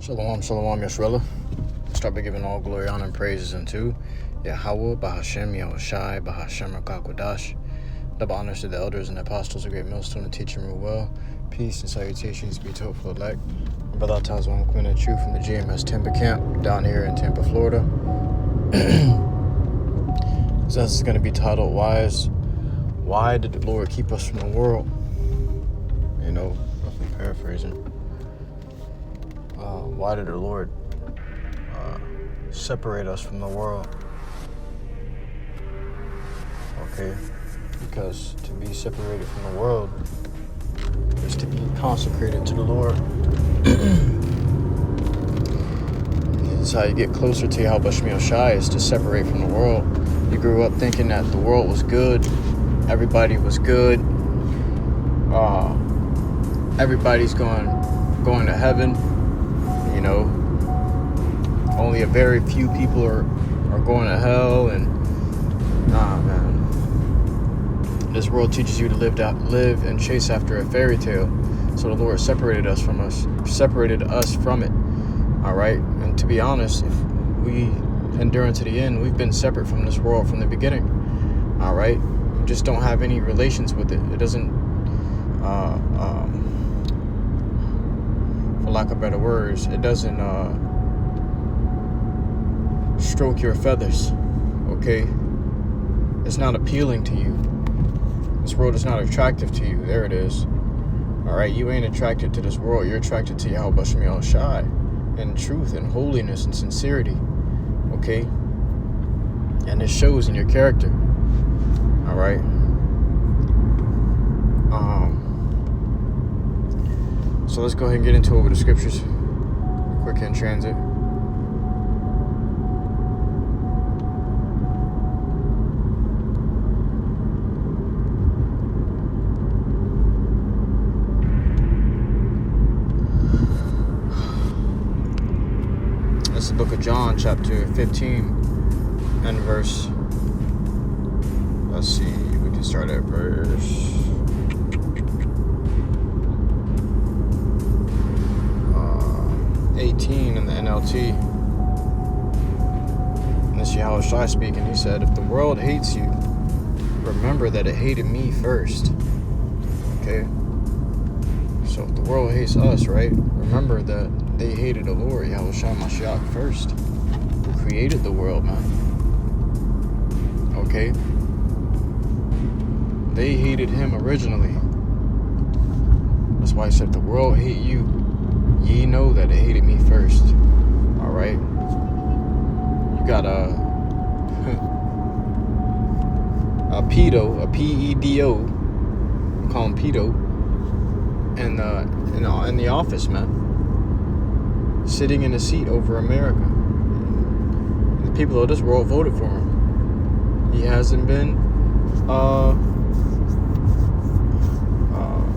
Shalom, shalom, Yeshua. Start by giving all glory, honor, and praises unto YAHAWAH, BAHASHAM, YAHWASHI, BAHASHAM, RICANS. Double honors to the elders and the apostles, a great millstone, and teach and rule well. Peace and salutations be to hopeful elect. My brother tells one coming at you from the GMS Tampa camp down here in Tampa, Florida. So this is going to be titled, Why did the Lord keep us from the world? You know, roughly paraphrasing. Why did the Lord separate us from the world? Okay, because to be separated from the world is to be consecrated to the Lord. This is how you get closer to YAHAWASHI, is to separate from the world. You grew up thinking that the world was good, everybody was good, everybody's going to heaven. You know, only a very few people are going to hell, and nah, man. This world teaches you to live and chase after a fairy tale. So the Lord separated us from it. All right, and to be honest, if we endure unto the end, we've been separate from this world from the beginning. All right, we just don't have any relations with it. It doesn't. For lack of better words, it doesn't stroke your feathers, okay? It's not appealing to you. This world is not attractive to you. There it is. All right, you ain't attracted to this world. You're attracted to YAHAWASHI in truth and holiness and sincerity, okay? And it shows in your character, all right? So let's go ahead and get into over the scriptures. Quick in transit. This is the book of John, chapter 15, and verse. Let's see, we can start at verse 18 in the NLT. And this YAHAWASHI speaking. He said, if the world hates you, remember that it hated me first. Okay? So if the world hates us, right? Remember that they hated the Lord, YAHAWASHI Mashiach, first. Who created the world, man. Okay? They hated him originally. That's why he said, if the world hate you, ye know that it hated me first. All right. You got a pedo, a PEDO. We call him pedo. In the office, man. Sitting in a seat over America. The people of this world voted for him. He hasn't been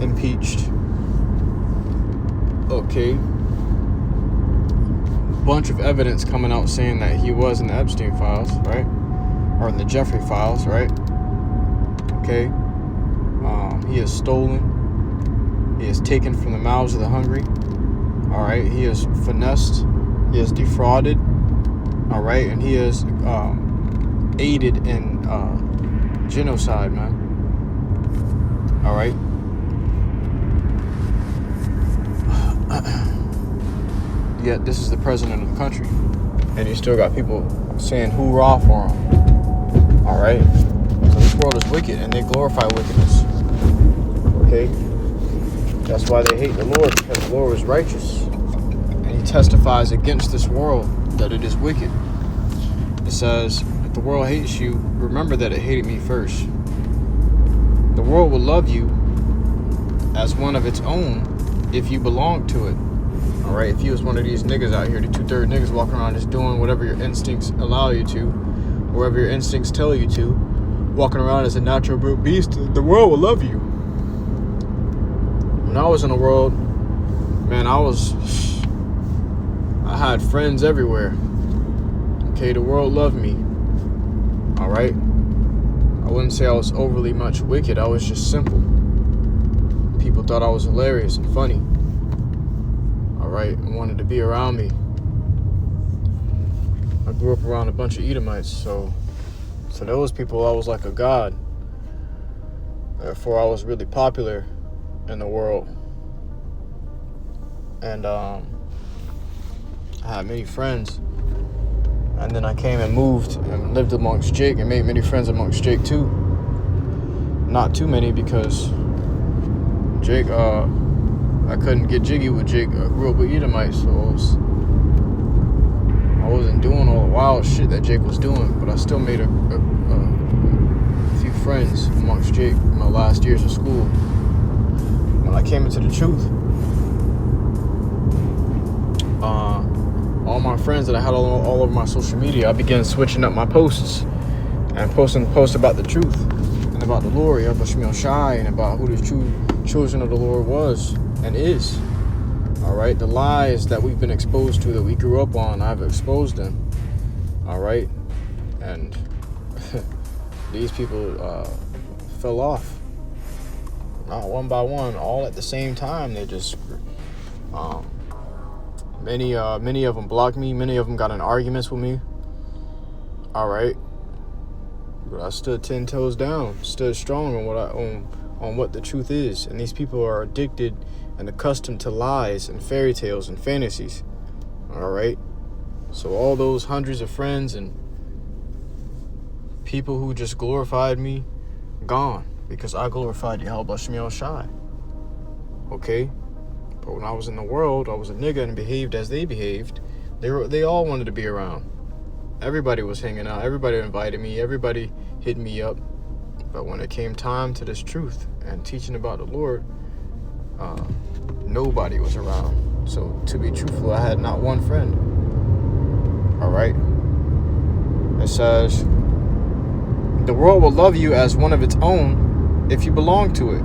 impeached. Okay. Bunch of evidence coming out saying that he was in the Epstein files, right? Or in the Jeffrey files, right? Okay. He has stolen. He has taken from the mouths of the hungry. All right. He has finessed. He has defrauded. All right. And he has aided in genocide, man. All right. Yet this is the president of the country, and you still got people saying hoorah for him. All right, so this world is wicked, and they glorify wickedness. Okay, that's why they hate the Lord, because the Lord is righteous, and he testifies against this world that it is wicked. It says, if the world hates you, remember that it hated me first. The world will love you as one of its own if you belong to it. All right, if you was one of these niggas out here, the 2/3 niggas walking around just doing whatever your instincts allow you to, wherever your instincts tell you to, walking around as a natural brute beast, the world will love you. When I was in the world, man, I had friends everywhere. Okay, the world loved me. All right, I wouldn't say I was overly much wicked. I was just simple. People thought I was hilarious and funny. All right. right, and wanted to be around me. I grew up around a bunch of Edomites, so to those people I was like a god. Therefore I was really popular in the world. And I had many friends. And then I came and moved and lived amongst Jake and made many friends amongst Jake too. Not too many because Jake, I couldn't get jiggy with Jake. I grew up with Edomites, so I wasn't doing all the wild shit that Jake was doing, but I still made a few friends amongst Jake in my last years of school. When I came into the truth, all my friends that I had all over my social media, I began switching up my posts and posting posts about the truth and about the Lord, YAHAWASHI, and about who the true children of the Lord was and is. All right, the lies that we've been exposed to, that we grew up on, I've exposed them. All right, and these people fell off, not one by one, all at the same time. They just many of them blocked me. Many of them got in arguments with me. All right, but I stood 10 toes down, stood strong on what the truth is. And these people are addicted and accustomed to lies and fairy tales and fantasies. All right, so all those hundreds of friends and people who just glorified me, gone, because I glorified YAHAWASHI. Okay. But when I was in the world, I was a nigga and behaved as they behaved. They all wanted to be around. Everybody was hanging out. Everybody invited me. Everybody hit me up. But when it came time to this truth and teaching about the Lord, nobody was around. So to be truthful, I had not one friend. All right. It says, the world will love you as one of its own if you belong to it.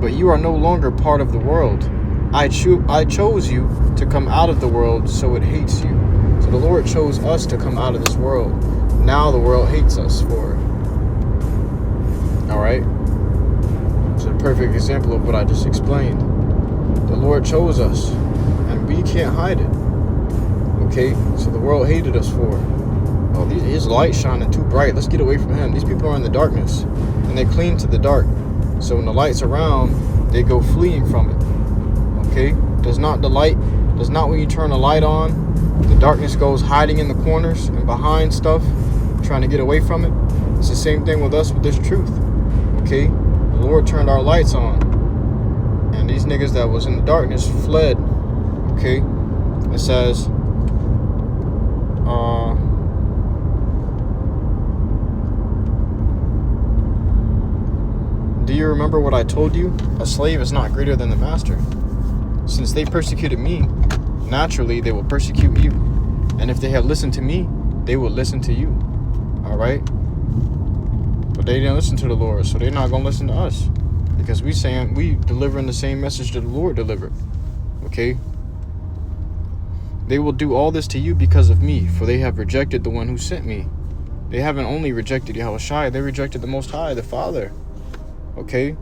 But you are no longer part of the world. I chose you to come out of the world, so it hates you. So the Lord chose us to come out of this world. Now the world hates us for it. All right? It's a perfect example of what I just explained. The Lord chose us, and we can't hide it. Okay? So the world hated us for it. Oh, his light shining too bright. Let's get away from him. These people are in the darkness, and they cling to the dark. So when the light's around, they go fleeing from it. Okay, does not when you turn the light on, the darkness goes hiding in the corners and behind stuff, trying to get away from it. It's the same thing with us with this truth. Okay, the Lord turned our lights on, and these niggas that was in the darkness fled. Okay, it says, do you remember what I told you? A slave is not greater than the master. Since they persecuted me, naturally they will persecute you. And if they have listened to me, they will listen to you. All right? But they didn't listen to the Lord, so they're not going to listen to us. Because we delivering the same message that the Lord delivered. Okay? They will do all this to you because of me, for they have rejected the one who sent me. They haven't only rejected YAHAWASHI, they rejected the Most High, the Father. Okay?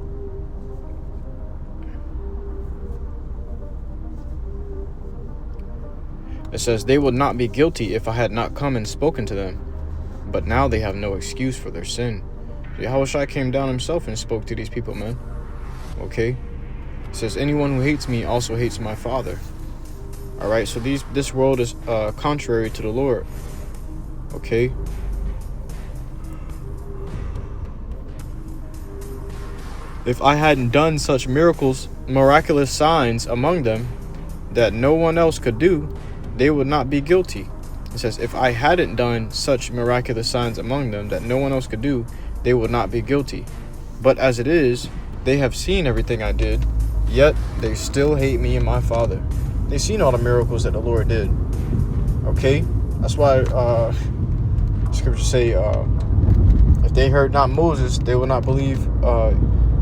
It says, they would not be guilty if I had not come and spoken to them. But now they have no excuse for their sin. YAHAWASHI came down himself and spoke to these people, man. Okay? It says, anyone who hates me also hates my Father. Alright, so this world is contrary to the Lord. Okay? If I hadn't done such miraculous signs among them that no one else could do, they would not be guilty. It says, if I hadn't done such miraculous signs among them that no one else could do, they would not be guilty. But as it is, they have seen everything I did, yet they still hate me and my Father. They've seen all the miracles that the Lord did. Okay? That's why scriptures say, if they heard not Moses, they will not believe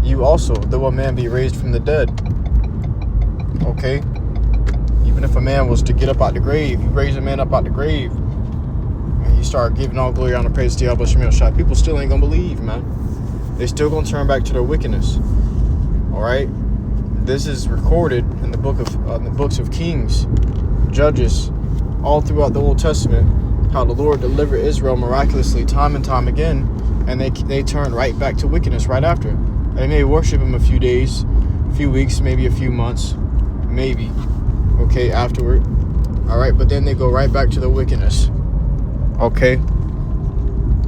you also, though a man be raised from the dead. Okay? Even if a man was to get up out the grave, you raise a man up out the grave, and you start giving all glory, honor, praise to YAHAWASHI, people still ain't gonna believe, man. They still gonna turn back to their wickedness. Alright? This is recorded in the books of Kings, Judges, all throughout the Old Testament, how the Lord delivered Israel miraculously time and time again, and they turned right back to wickedness right after. They may worship him a few days, a few weeks, maybe a few months, maybe, okay, afterward. All right, but then they go right back to the wickedness. Okay,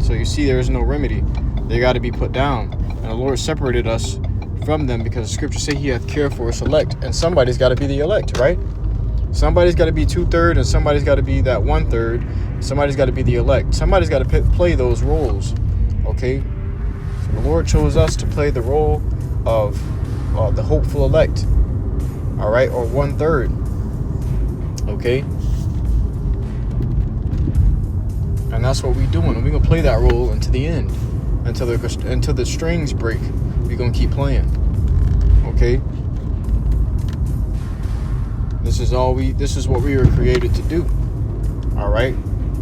so you see, there is no remedy. They got to be put down, and the Lord separated us from them because the scriptures say he hath care for his elect, and somebody's got to be the elect, right? Somebody's got to be 2/3, and somebody's got to be that 1/3. Somebody's got to be the elect. Somebody's got to play those roles. Okay, so the Lord chose us to play the role of the hopeful elect. All right, or 1/3. Okay, and that's what we're doing. And we're gonna play that role until the end, until the strings break. We're gonna keep playing. Okay. This is what we were created to do. All right.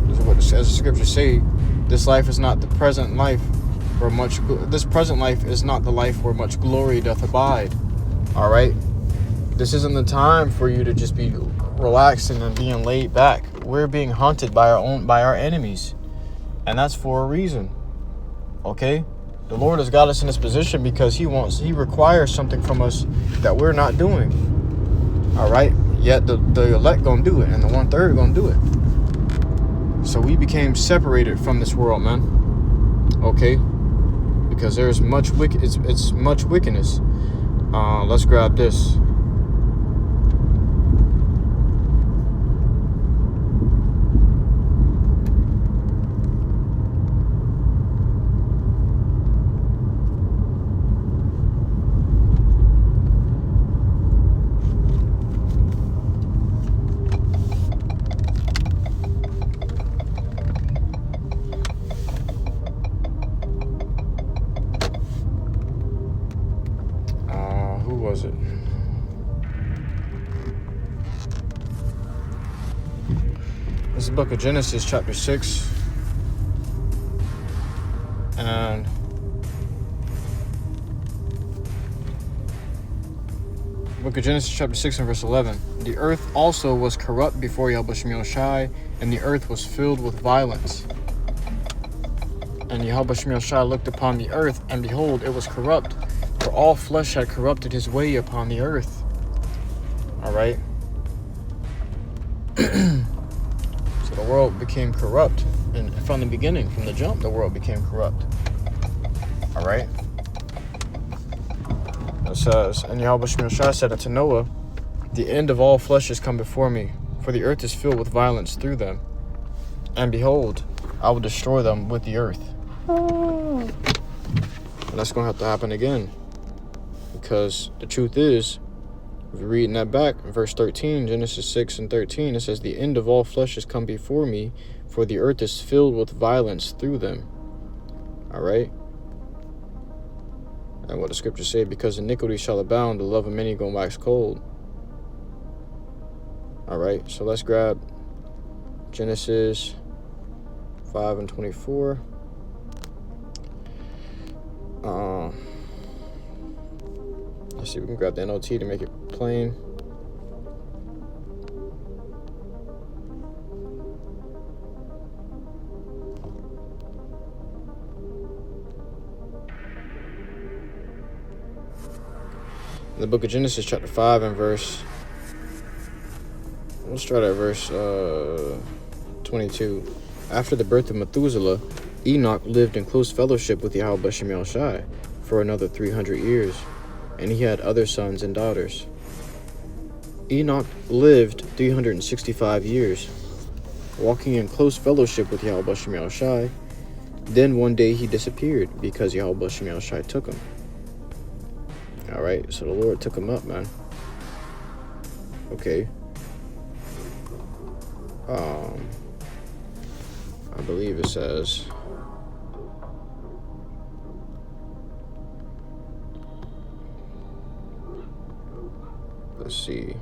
This is what, as the scriptures say, this life is not the present life where much. This present life is not the life where much glory doth abide. All right. This isn't the time for you to just be relaxing and being laid back. We're being hunted by our enemies, and that's for a reason. Okay. The Lord has got us in this position because he requires something from us that we're not doing. All right. Yet the elect gonna do it, and the 1/3 gonna do it. So we became separated from this world, man. Okay. Because there's much it's much wickedness. Let's grab this. Was it? This is the book of Genesis, chapter 6. And book of Genesis, chapter 6 and verse 11. The earth also was corrupt before YAHAWASHI, and the earth was filled with violence. And YAHAWASHI looked upon the earth, and behold, it was corrupt, for all flesh had corrupted his way upon the earth. All right. So the world became corrupt, and from the beginning, from the jump, the world became corrupt. All right. It says, and YAHAWASHI said unto Noah, the end of all flesh is come before me, for the earth is filled with violence through them. And behold, I will destroy them with the earth. And that's going to have to happen again. Because the truth is, if you're reading that back, in verse 13, Genesis 6 and 13, it says, the end of all flesh has come before me, for the earth is filled with violence through them. All right? And what the scriptures say, because iniquity shall abound, the love of many gonna wax cold. All right, so let's grab Genesis 5 and 24. Let's see if we can grab the NLT to make it plain. In the book of Genesis, chapter 5 and verse, we'll start at verse 22. After the birth of Methuselah, Enoch lived in close fellowship with YAHAWASHI for another 300 years. And he had other sons and daughters. Enoch lived 365 years, walking in close fellowship with YAHAWASHI. Then one day he disappeared because YAHAWASHI took him. All right, so the Lord took him up, man. Okay. I believe it says, let's see.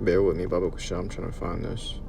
Bear with me, Baba Kusha. I'm trying to find this.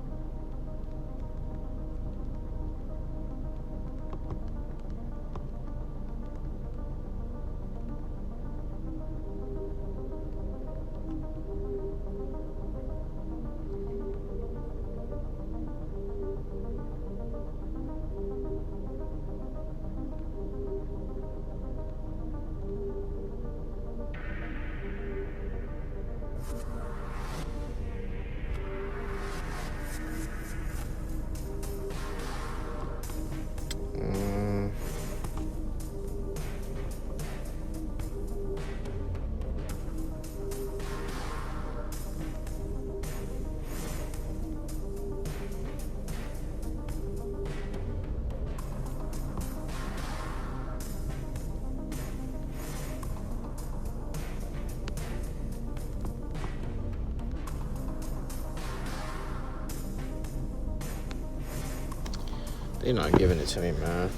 They're not giving it to me, man.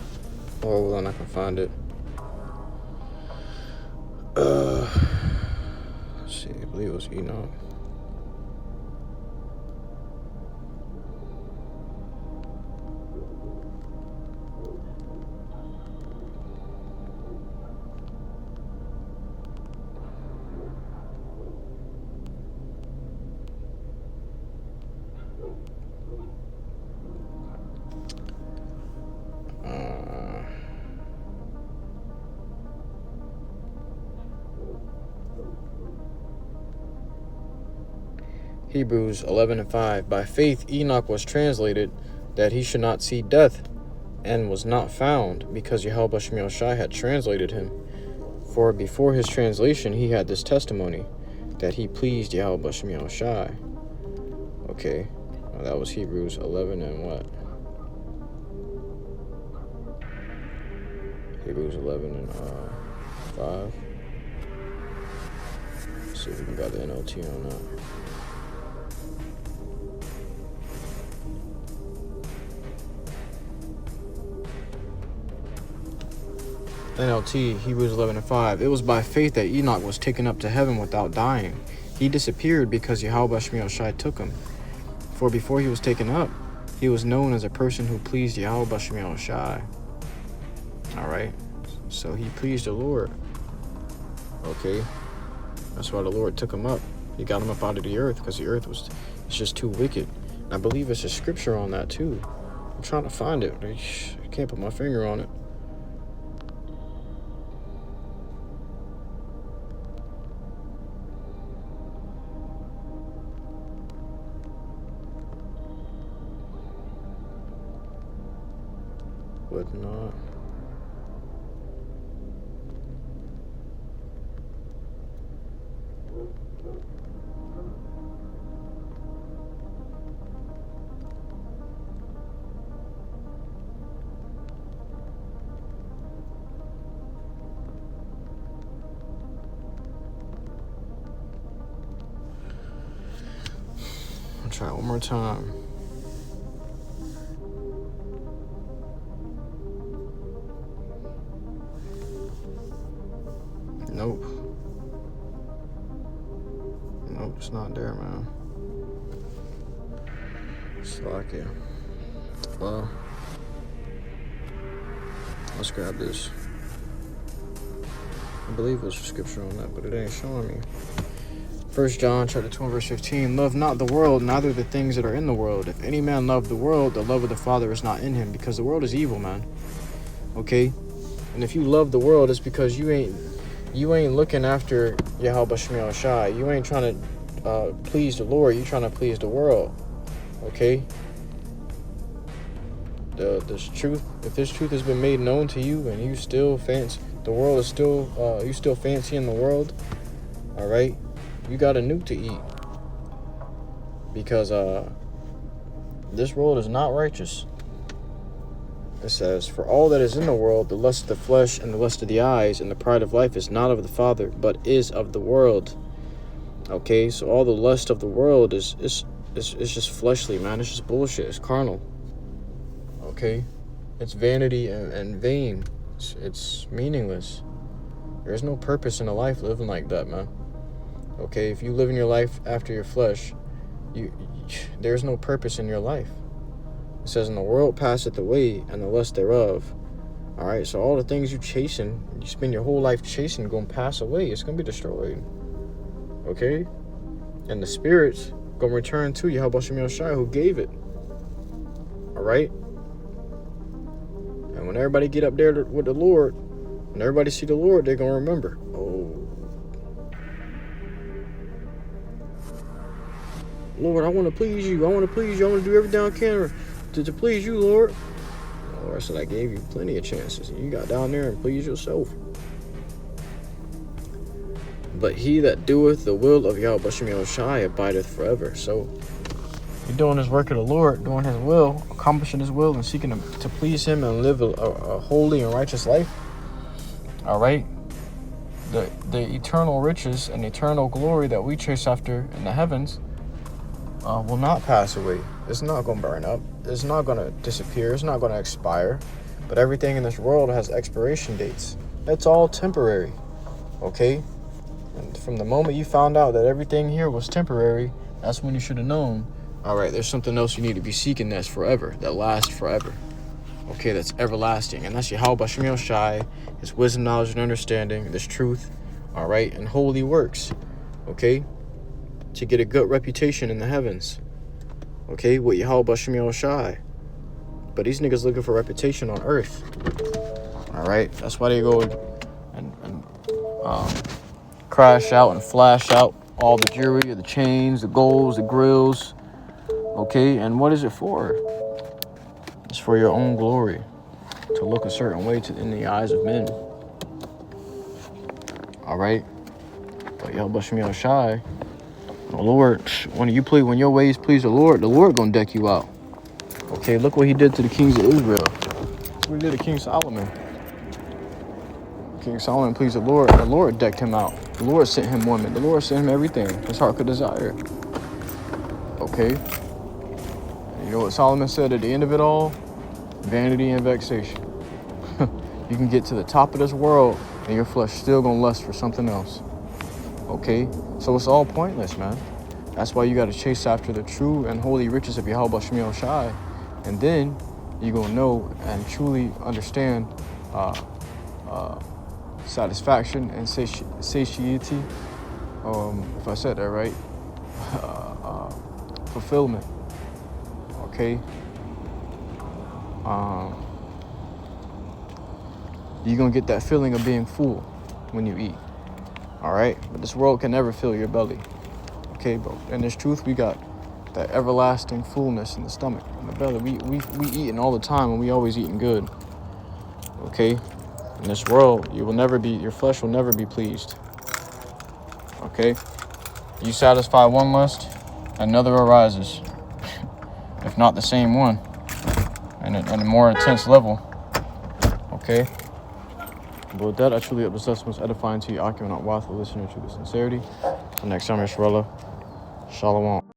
Oh, hold on, I can find it. Let's see, I believe it was Enoch. Hebrews 11:5. By faith Enoch was translated that he should not see death, and was not found, because YAHWASHI had translated him. For before his translation he had this testimony, that he pleased YAHWASHI. Okay, well, that was Hebrews 11 and what? Hebrews 11 and 5. Let's see if we can got the NLT on that. NLT, Hebrews 11 and 5. It was by faith that Enoch was taken up to heaven without dying. He disappeared because YAHWASHI took him. For before he was taken up, he was known as a person who pleased YAHWASHI. Alright, so he pleased the Lord. Okay, that's why the Lord took him up. He got him up out of the earth, because the earth was it's just too wicked. And I believe it's a scripture on that too. I'm trying to find it. I can't put my finger on it. But not. I'll try it one more time. Nope. Nope, it's not there, man. It's like it. Well, let's grab this. I believe it was a scripture on that, but it ain't showing me. 1 John chapter 2 verse 15. Love not the world, neither the things that are in the world. If any man love the world, the love of the Father is not in him, because the world is evil, man. Okay? And if you love the world, it's because you ain't looking after YAHWASHI. You ain't trying to please the Lord. You're trying to please the world. Okay? This truth, if this truth has been made known to you, and you still fancy the world is still you still fancying the world, all right, you got a nuke to eat, because this world is not righteous. It says, for all that is in the world, the lust of the flesh and the lust of the eyes and the pride of life is not of the Father, but is of the world. Okay, so all the lust of the world is just fleshly, man. It's just bullshit. It's carnal. Okay, it's vanity and vain. It's meaningless. There's no purpose in a life living like that, man. Okay, if you live in your life after your flesh, there's no purpose in your life. It says, "In the world passeth away, and the lust thereof." All right, so all the things you spend your whole life chasing, going to pass away. It's going to be destroyed. Okay? And the spirits going to return to YAHAWASHI, who gave it. All right? And when everybody get up there with the Lord, when everybody see the Lord, they're going to remember. Oh, Lord, I want to please you. I want to please you. I want to do everything I can to please you, Lord. Lord said, I gave you plenty of chances. And you got down there and pleased yourself. But he that doeth the will of YAHAWASHI abideth forever. So you're doing this work of the Lord, doing his will, accomplishing his will, and seeking to please him and live a holy and righteous life. All right? The eternal riches and eternal glory that we chase after in the heavens will not pass away. It's not going to burn up. It's not going to disappear. It's not going to expire. But everything in this world has expiration dates. It's all temporary. Okay? And from the moment you found out that everything here was temporary, that's when you should have known, all right, there's something else you need to be seeking that's forever, that lasts forever. Okay, that's everlasting. And that's YAHAWASHI, his wisdom, knowledge, and understanding, this truth, all right, and holy works. Okay? To get a good reputation in the heavens. Okay, with YAHAWASHI. But these niggas looking for reputation on earth. All right, that's why they go and crash out and flash out all the jewelry, the chains, the golds, the grills. Okay, and what is it for? It's for your own glory, to look a certain way in the eyes of men. All right, but YAHAWASHI. The Lord, when your ways please the Lord gonna deck you out. Okay, look what he did to the kings of Israel. That's what he did to King Solomon. King Solomon pleased the Lord decked him out. The Lord sent him women. The Lord sent him everything his heart could desire. Okay? And you know what Solomon said at the end of it all? Vanity and vexation. You can get to the top of this world and your flesh still gonna lust for something else. Okay? So it's all pointless, man. That's why you got to chase after the true and holy riches of YAHAWASHI. And then you're going to know and truly understand satisfaction and satiety. If I said that right. Fulfillment. Okay? You're going to get that feeling of being full when you eat. All right, but this world can never fill your belly. Okay, but in this truth, we got that everlasting fullness in the stomach, in the belly. We eating all the time, and we always eating good. Okay, in this world, your flesh will never be pleased. Okay, you satisfy one lust, another arises, if not the same one, and a more intense level. Okay. But with that, I truly hope this lesson was edifying to you. I cannot watch the listener to the sincerity. Till next time, inshallah. Shalom.